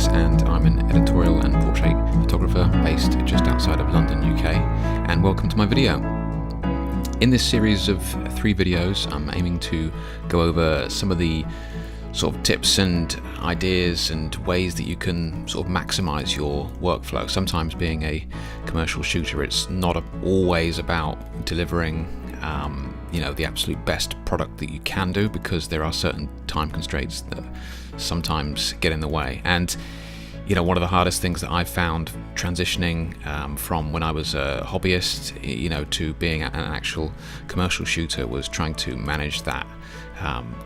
Hicks, and I'm an editorial and portrait photographer based just outside of London, UK, and welcome to my video. In this series of 3 videos, I'm aiming to go over some of the sort of tips and ideas and ways that you can sort of maximize your workflow. Sometimes being a commercial shooter, it's not always about delivering the absolute best product that you can do, because there are certain time constraints that sometimes get in the way. And one of the hardest things that I've found transitioning from when I was a hobbyist to being an actual commercial shooter was trying to manage that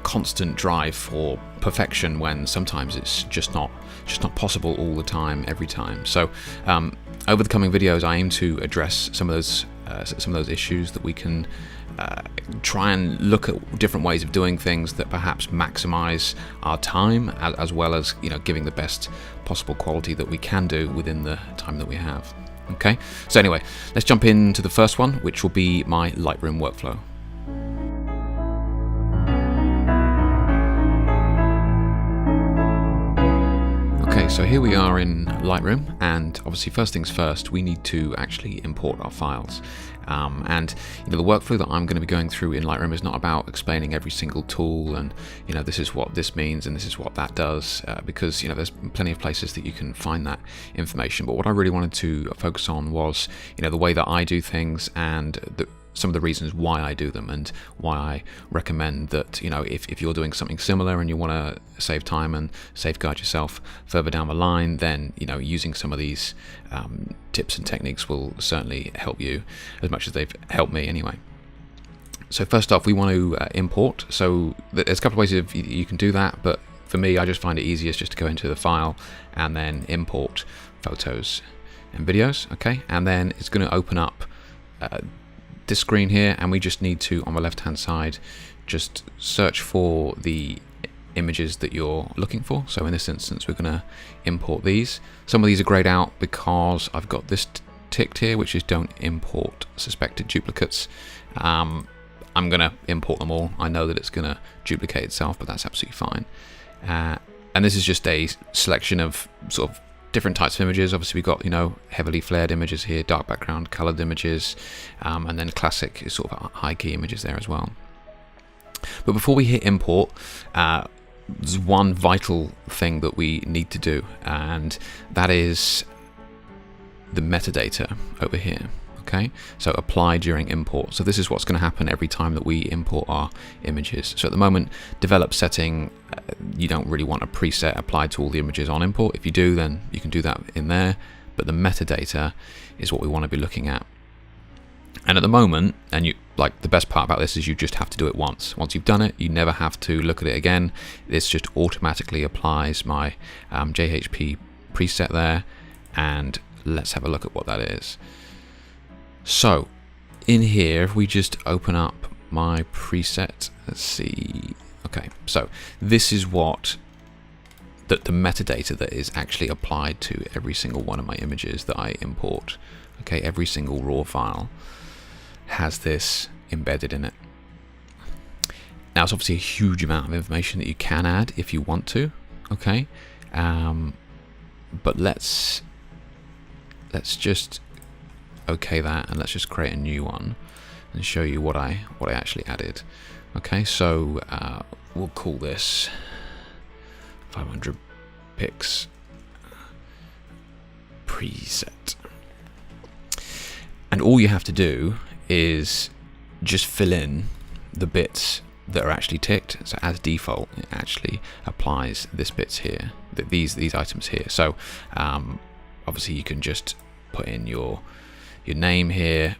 constant drive for perfection, when sometimes it's just not possible all the time, every time. So over the coming videos, I aim to address some of those issues, that we can try and look at different ways of doing things that perhaps maximize our time, as well as giving the best possible quality that we can do within the time that we have. Okay, so anyway, let's jump into the first one, which will be my Lightroom workflow. Okay, so here we are in Lightroom, and obviously first things first, we need to actually import our files. And the workflow that I'm going to be going through in Lightroom is not about explaining every single tool and this is what this means and this is what that does, because there's plenty of places that you can find that information. But what I really wanted to focus on was the way that I do things, and some of the reasons why I do them, and why I recommend that if you're doing something similar and you want to save time and safeguard yourself further down the line, then using some of these tips and techniques will certainly help you as much as they've helped me anyway. So first off, we want to import. So there's a couple of ways you can do that, but for me, I just find it easiest just to go into the file and then import photos and videos. Okay, and then it's going to open up this screen here, and we just need to, on the left hand side, just search for the images that you're looking for. So in this instance, we're going to import these. Some of these are grayed out because I've got this ticked here, which is don't import suspected duplicates. I'm going to import them all. I know that it's going to duplicate itself, but that's absolutely fine. And this is just a selection of sort of different types of images. Obviously we've got heavily flared images here, dark background, colored images, and then classic sort of high key images there as well. But before we hit import, there's one vital thing that we need to do, and that is the metadata over here. Okay, so apply during import. So this is what's going to happen every time that we import our images. So at the moment, develop setting, you don't really want a preset applied to all the images on import. If you do, then you can do that in there, but the metadata is what we want to be looking at. And at the moment, and the best part about this is you just have to do it once. Once you've done it, you never have to look at it again. This just automatically applies my JHP preset there, and let's have a look at what that is. So in here, if we just open up my preset, let's see. Okay, so this is what the metadata that is actually applied to every single one of my images that I import. Okay, every single raw file has this embedded in it. Now, it's obviously a huge amount of information that you can add if you want to. Okay, but let's just okay that, and let's just create a new one and show you what I actually added. Okay, so we'll call this 500 pics preset, and all you have to do is just fill in the bits that are actually ticked. So as default, it actually applies this bits here, these items here. So obviously you can just put in your name here.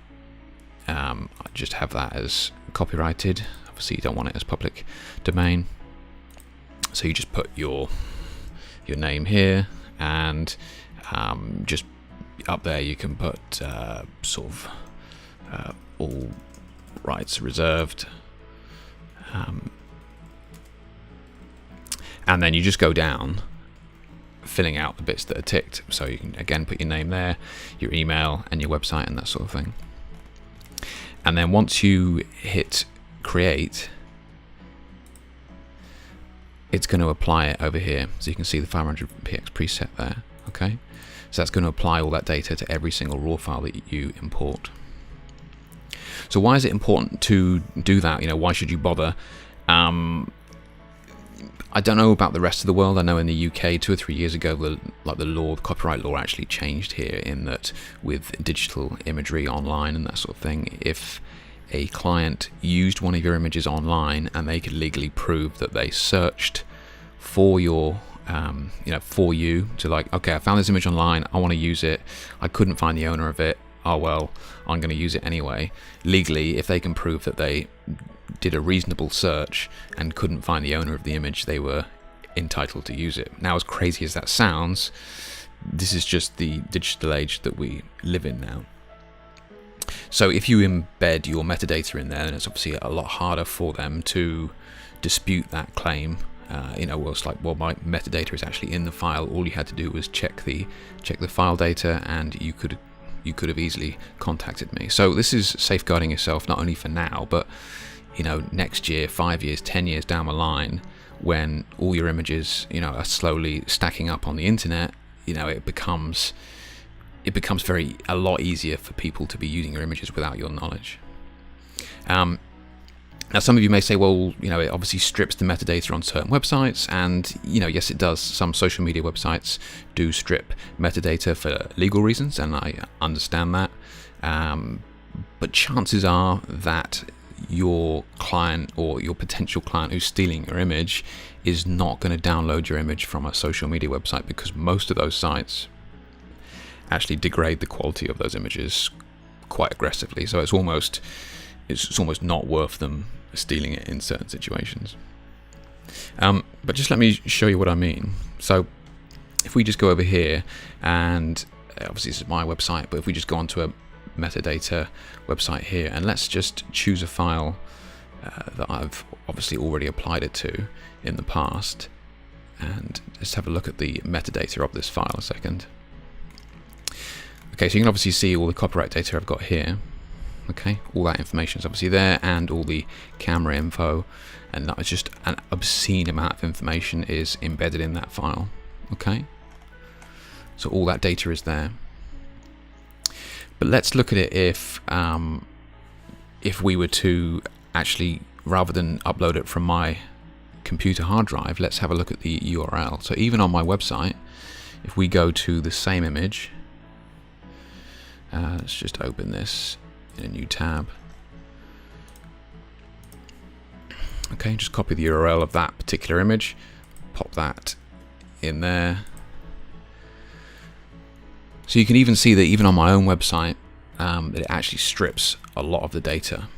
I just have that as copyrighted. Obviously you don't want it as public domain, so you just put your name here, and just up there you can put sort of all rights reserved, and then you just go down filling out the bits that are ticked. So you can again put your name there, your email, and your website, and that sort of thing. And then once you hit create, it's going to apply it over here. So you can see the 500px preset there. Okay, so that's going to apply all that data to every single raw file that you import. So why is it important to do that? You know, why should you bother? I don't know about the rest of the world. I know in the UK 2 or 3 years ago, the copyright law actually changed here, in that with digital imagery online and that sort of thing, if a client used one of your images online and they could legally prove that they searched for your for you to, like, okay, I found this image online, I want to use it, I couldn't find the owner of it, oh well, I'm going to use it anyway. Legally, if they can prove that they did a reasonable search and couldn't find the owner of the image, they were entitled to use it. Now, as crazy as that sounds, this is just the digital age that we live in now. So if you embed your metadata in there, then it's obviously a lot harder for them to dispute that claim. Well, it's like, well, my metadata is actually in the file. All you had to do was check the file data, and you could have easily contacted me. So this is safeguarding yourself not only for now, but next year, 5 years, 10 years down the line, when all your images are slowly stacking up on the internet, it becomes a lot easier for people to be using your images without your knowledge. Now, some of you may say, well, it obviously strips the metadata on certain websites, and yes, it does. Some social media websites do strip metadata for legal reasons, and I understand that. But chances are that your client or your potential client who's stealing your image is not going to download your image from a social media website, because most of those sites actually degrade the quality of those images quite aggressively. So it's almost not worth them stealing it in certain situations. But just let me show you what I mean. So if we just go over here, and obviously this is my website, but if we just go onto a metadata website here, and let's just choose a file that I've obviously already applied it to in the past, and let's have a look at the metadata of this file a second. Okay, so you can obviously see all the copyright data I've got here. Okay, all that information is obviously there, and all the camera info, and that is just an obscene amount of information is embedded in that file. Okay, so all that data is there. But let's look at it if we were to actually, rather than upload it from my computer hard drive, let's have a look at the URL. So even on my website, if we go to the same image, let's just open this in a new tab. Okay, just copy the URL of that particular image, pop that in there. So you can even see that even on my own website, that it actually strips a lot of the data.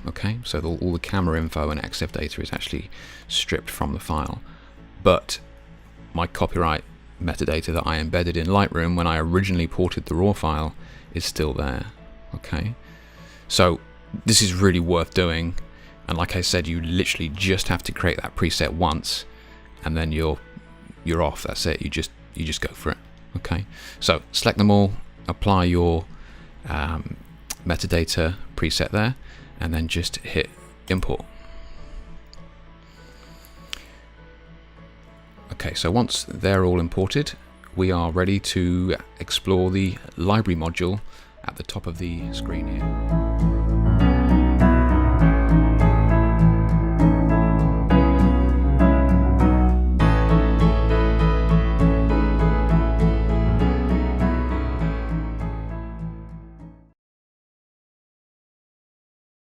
Okay, so all the camera info and XF data is actually stripped from the file. But my copyright metadata that I embedded in Lightroom when I originally ported the raw file is still there. Okay, so this is really worth doing. And like I said, you literally just have to create that preset once, and then you're off. That's it. You just go for it. Okay, so select them all, apply your metadata preset there, and then just hit import. Okay, so once they're all imported, we are ready to explore the library module at the top of the screen here.